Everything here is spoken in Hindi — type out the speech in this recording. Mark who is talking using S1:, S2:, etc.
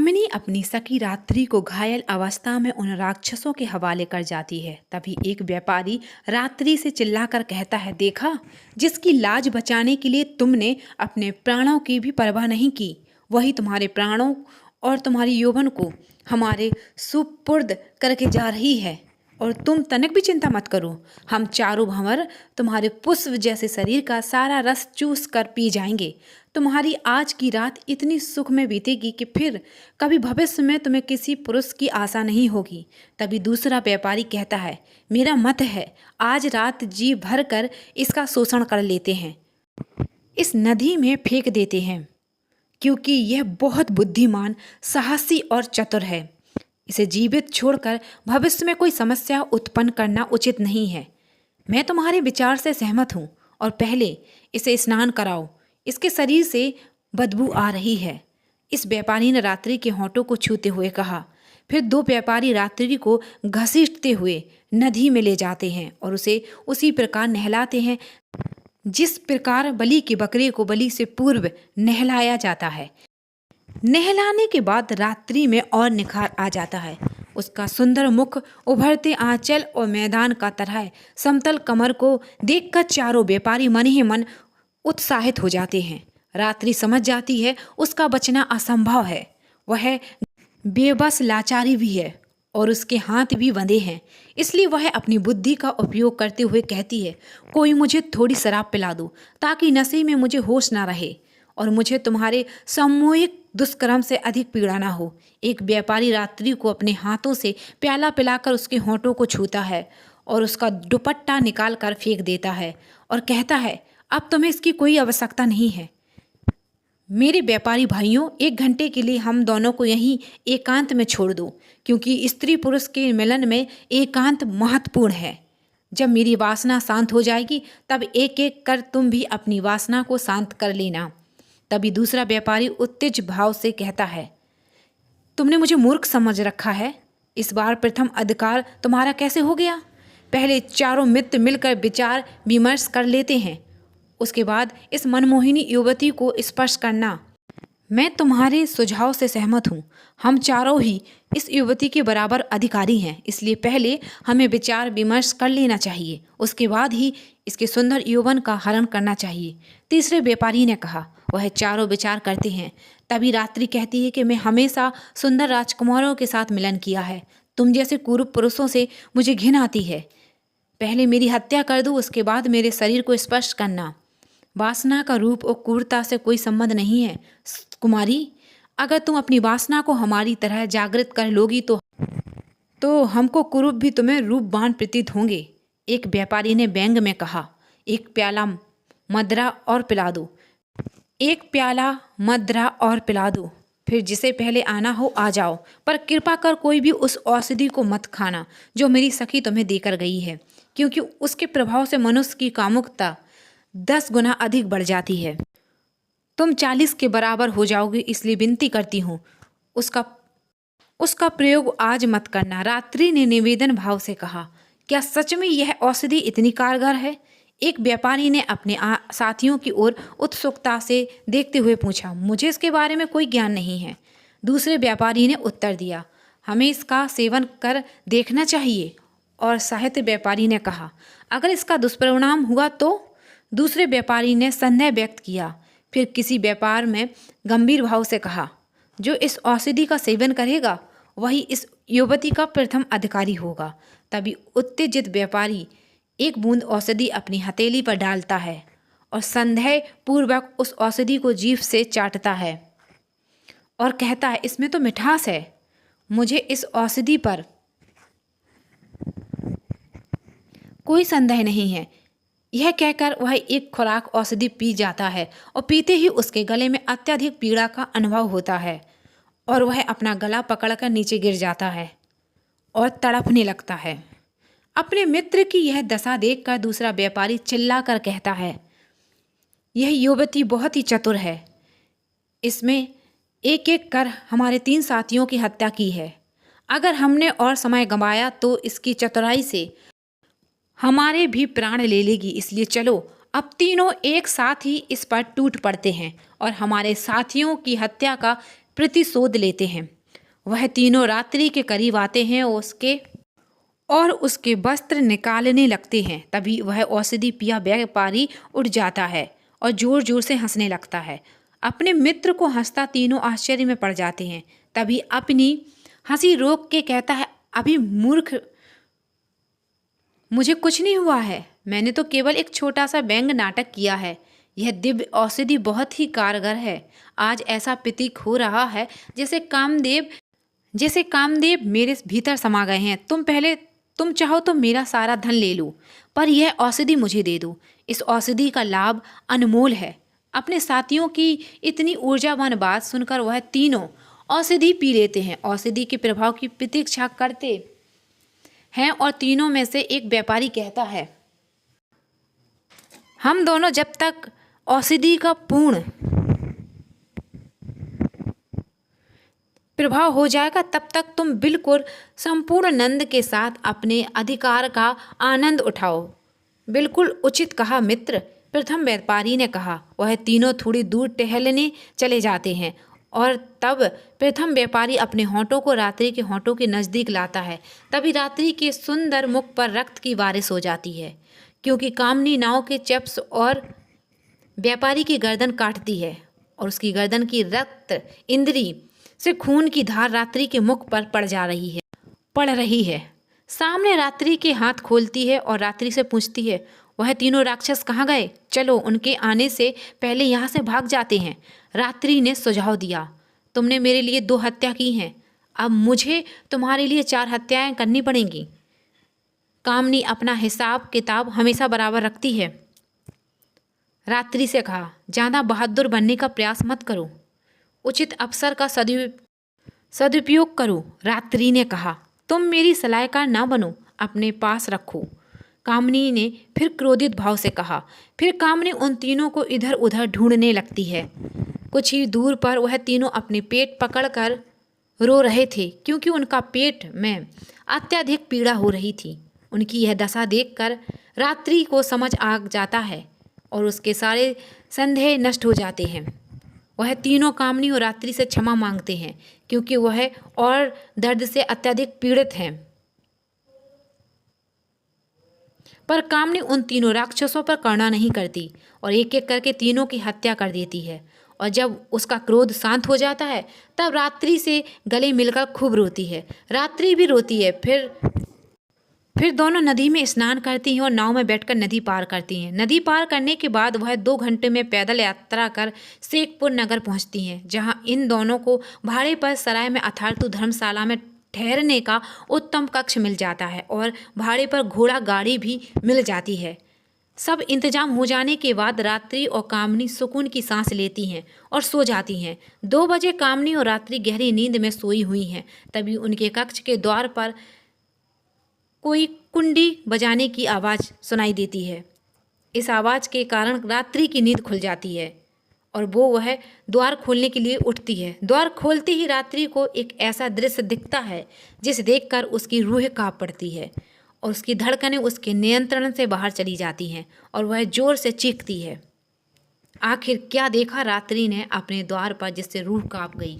S1: कामिनी अपनी सखी रात्रि को घायल अवस्था में उन राक्षसों के हवाले कर जाती है। तभी एक व्यापारी रात्रि से चिल्लाकर कहता है, देखा, जिसकी लाज बचाने के लिए तुमने अपने प्राणों की भी परवाह नहीं की, वही तुम्हारे प्राणों और तुम्हारी यौवन को हमारे सुपुर्द करके जा रही है। और तुम तनिक भी चिंता मत करो, हम चारों भंवर तुम्हारे पुष्प जैसे शरीर का सारा रस चूस कर पी जाएंगे। तुम्हारी आज की रात इतनी सुख में बीतेगी कि फिर कभी भविष्य में तुम्हें किसी पुरुष की आशा नहीं होगी। तभी दूसरा व्यापारी कहता है, मेरा मत है आज रात जी भर कर इसका शोषण कर लेते हैं, इस नदी में फेंक देते हैं, क्योंकि यह बहुत बुद्धिमान, साहसी और चतुर है। इसे जीवित छोड़कर भविष्य में कोई समस्या उत्पन्न करना उचित नहीं है। मैं तुम्हारे विचार से सहमत हूँ और पहले इसे स्नान कराओ, इसके शरीर से बदबू आ रही है। इस व्यापारी ने रात्रि के होंठों को छूते हुए कहा। फिर दो व्यापारी रात्रि को घसीटते हुए नदी में ले जाते हैं और उसे उसी प्रकार नहलाते हैं जिस प्रकार बलि के बकरे को बलि से पूर्व नहलाया जाता है। नहलाने के बाद रात्रि में और निखार आ जाता है। उसका सुंदर मुख, उभरते आंचल और मैदान का तरह समतल कमर को देखकर चारों व्यापारी मन ही मन उत्साहित हो जाते हैं। रात्रि समझ जाती है उसका बचना असंभव है। वह बेबस लाचारी भी है और उसके हाथ भी बंधे हैं, इसलिए वह अपनी बुद्धि का उपयोग करते हुए कहती है, कोई मुझे थोड़ी शराब पिला दो ताकि नशे में मुझे होश ना रहे और मुझे तुम्हारे सामूहिक दुष्कर्म से अधिक पीड़ा ना हो। एक व्यापारी रात्रि को अपने हाथों से प्याला पिलाकर उसके होंठों को छूता है और उसका दुपट्टा निकाल कर फेंक देता है और कहता है, अब तुम्हें इसकी कोई आवश्यकता नहीं है। मेरे व्यापारी भाइयों, 1 घंटे के लिए हम दोनों को यहीं एकांत में छोड़ दो, क्योंकि स्त्री पुरुष के मिलन में एकांत महत्वपूर्ण है। जब मेरी वासना शांत हो जाएगी तब एक एक कर तुम भी अपनी वासना को शांत कर लेना। तभी दूसरा व्यापारी उत्तेज भाव से कहता है, तुमने मुझे मूर्ख समझ रखा है। इस बार प्रथम अधिकार तुम्हारा कैसे हो गया? पहले चारों मित्र मिलकर विचार विमर्श कर लेते हैं, उसके बाद इस मनमोहिनी युवती को स्पर्श करना। मैं तुम्हारे सुझाव से सहमत हूँ। हम चारों ही इस युवती के बराबर अधिकारी हैं, इसलिए पहले हमें विचार विमर्श कर लेना चाहिए, उसके बाद ही इसके सुंदर यौवन का हरण करना चाहिए। तीसरे व्यापारी ने कहा। वह चारों विचार करते हैं। तभी रात्रि कहती है कि मैं हमेशा सुंदर राजकुमारों के साथ मिलन किया है, तुम जैसे कुरूप पुरुषों से मुझे घिन आती है। पहले मेरी हत्या कर दो, उसके बाद मेरे शरीर को स्पर्श करना। वासना का रूप और क्रूरता से कोई संबंध नहीं है कुमारी। अगर तुम अपनी वासना को हमारी तरह जागृत कर लोगी तो हमको कुरूप भी तुम्हें रूपवान प्रतीत होंगे। एक व्यापारी ने व्यंग में कहा, एक प्याला मदरा और पिला दो, एक प्याला मदरा और पिला दो, फिर जिसे पहले आना हो आ जाओ, पर कृपा कर कोई भी उस औषधि को मत खाना जो मेरी सखी तुम्हें देकर गई है, क्योंकि उसके प्रभाव से मनुष्य की कामुकता 10 गुना अधिक बढ़ जाती है। तुम 40 के बराबर हो जाओगे, इसलिए विनती करती हूँ उसका प्रयोग आज मत करना। रात्रि ने निवेदन भाव से कहा, क्या सच में यह औषधि इतनी कारगर है? एक व्यापारी ने अपने साथियों की ओर उत्सुकता से देखते हुए पूछा, मुझे इसके बारे में कोई ज्ञान नहीं है। दूसरे व्यापारी ने उत्तर दिया, हमें इसका सेवन कर देखना चाहिए। और साहित्य व्यापारी ने कहा, अगर इसका दुष्परिणाम हुआ तो? दूसरे व्यापारी ने संदेह व्यक्त किया। फिर किसी व्यापार में गंभीर भाव से कहा, जो इस औषधि का सेवन करेगा वही इस युवती का प्रथम अधिकारी होगा। तभी उत्तेजित व्यापारी एक बूंद औषधि अपनी हथेली पर डालता है और संदेह पूर्वक उस औषधि को जीभ से चाटता है और कहता है, इसमें तो मिठास है, मुझे इस औषधि पर कोई संदेह नहीं है। यह कहकर वह एक खुराक औषधि पी जाता है और पीते ही उसके गले में अत्यधिक पीड़ा का अनुभव होता है और वह अपना गला पकड़कर नीचे गिर जाता है और तड़पने लगता है। अपने मित्र की यह दशा देखकर दूसरा व्यापारी चिल्लाकर कहता है, यह युवती बहुत ही चतुर है, इसमें एक एक कर हमारे 3 साथियों की हत्या की है। अगर हमने और समय गंवाया तो इसकी चतुराई से हमारे भी प्राण ले लेगी, इसलिए चलो अब तीनों एक साथ ही इस पर टूट पड़ते हैं और हमारे साथियों की हत्या का प्रतिशोध लेते हैं। वह तीनों रात्रि के करीब आते हैं और उसके वस्त्र निकालने लगते हैं। तभी वह औषधि पिया व्यापारी उठ जाता है और जोर जोर से हंसने लगता है। अपने मित्र को हंसता तीनों आश्चर्य में पड़ जाते हैं। तभी अपनी हंसी रोक के कहता है, अभी मूर्ख, मुझे कुछ नहीं हुआ है। मैंने तो केवल एक छोटा सा व्यंग नाटक किया है। यह दिव्य औषधि बहुत ही कारगर है। आज ऐसा प्रतीक हो रहा है जैसे कामदेव मेरे भीतर समा गए हैं। तुम चाहो तो मेरा सारा धन ले लो, पर यह औषधि मुझे दे दो। इस औषधि का लाभ अनमोल है। अपने साथियों की इतनी ऊर्जावान बात सुनकर वह तीनों औषधि पी लेते हैं। औषधि के प्रभाव की प्रतीक्षा करते हैं और तीनों में से एक व्यापारी कहता है, हम दोनों जब तक औषधि का पूर्ण प्रभाव हो जाएगा तब तक तुम बिल्कुल संपूर्ण नंद के साथ अपने अधिकार का आनंद उठाओ। बिल्कुल उचित कहा मित्र, प्रथम व्यापारी ने कहा। वह तीनों थोड़ी दूर टहलने चले जाते हैं और तब प्रथम व्यापारी अपने होंठों को रात्रि के होंठों के नज़दीक लाता है। तभी रात्रि के सुंदर मुख पर रक्त की बारिश हो जाती है, क्योंकि कामनी नाव के चप्स और व्यापारी की गर्दन काटती है और उसकी गर्दन की रक्त इंद्री से खून की धार रात्रि के मुख पर पड़ रही है। सामने रात्रि के हाथ खोलती है और रात्रि से पूछती है, वह तीनों राक्षस कहाँ गए? चलो उनके आने से पहले यहाँ से भाग जाते हैं। रात्रि ने सुझाव दिया, तुमने मेरे लिए 2 हत्या की हैं, अब मुझे तुम्हारे लिए 4 हत्याएं करनी पड़ेंगी। कामनी अपना हिसाब किताब हमेशा बराबर रखती है। रात्रि से कहा, ज़्यादा बहादुर बनने का प्रयास मत करो, उचित अवसर का सदुपयोग करो। रात्रि ने कहा, तुम मेरी सलाहकार ना बनो, अपने पास रखो। कामनी ने फिर क्रोधित भाव से कहा। फिर कामनी उन तीनों को इधर उधर ढूंढने लगती है। कुछ ही दूर पर वह तीनों अपने पेट पकड़कर रो रहे थे, क्योंकि उनका पेट में अत्यधिक पीड़ा हो रही थी। उनकी यह दशा देखकर रात्रि को समझ आ जाता है और उसके सारे संदेह नष्ट हो जाते हैं। वह तीनों कामनी और रात्रि से क्षमा मांगते हैं, क्योंकि वह और दर्द से अत्यधिक पीड़ित हैं। पर कामनी उन तीनों राक्षसों पर करुणा नहीं करती और एक एक करके तीनों की हत्या कर देती है। और जब उसका क्रोध शांत हो जाता है तब रात्रि से गले मिलकर खूब रोती है। रात्रि भी रोती है। फिर दोनों नदी में स्नान करती हैं और नाव में बैठकर नदी पार करती हैं। नदी पार करने के बाद वह 2 घंटे में पैदल यात्रा कर शेखपुर नगर पहुंचती हैं, जहां इन दोनों को भाड़े पर सराय में अथार्तु धर्मशाला में ठहरने का उत्तम कक्ष मिल जाता है और भाड़े पर घोड़ा गाड़ी भी मिल जाती है। सब इंतजाम हो जाने के बाद रात्रि और कामनी सुकून की सांस लेती हैं और सो जाती हैं। 2 बजे कामनी और रात्रि गहरी नींद में सोई हुई हैं। तभी उनके कक्ष के द्वार पर कोई कुंडी बजाने की आवाज़ सुनाई देती है। इस आवाज़ के कारण रात्रि की नींद खुल जाती है और वह द्वार खोलने के लिए उठती है। द्वार खोलते ही रात्रि को एक ऐसा दृश्य दिखता है जिसे देखकर उसकी रूह कांप पड़ती है और उसकी धड़कनें उसके नियंत्रण से बाहर चली जाती हैं और वह जोर से चीखती है। आखिर क्या देखा रात्रि ने अपने द्वार पर जिससे रूह कांप गई।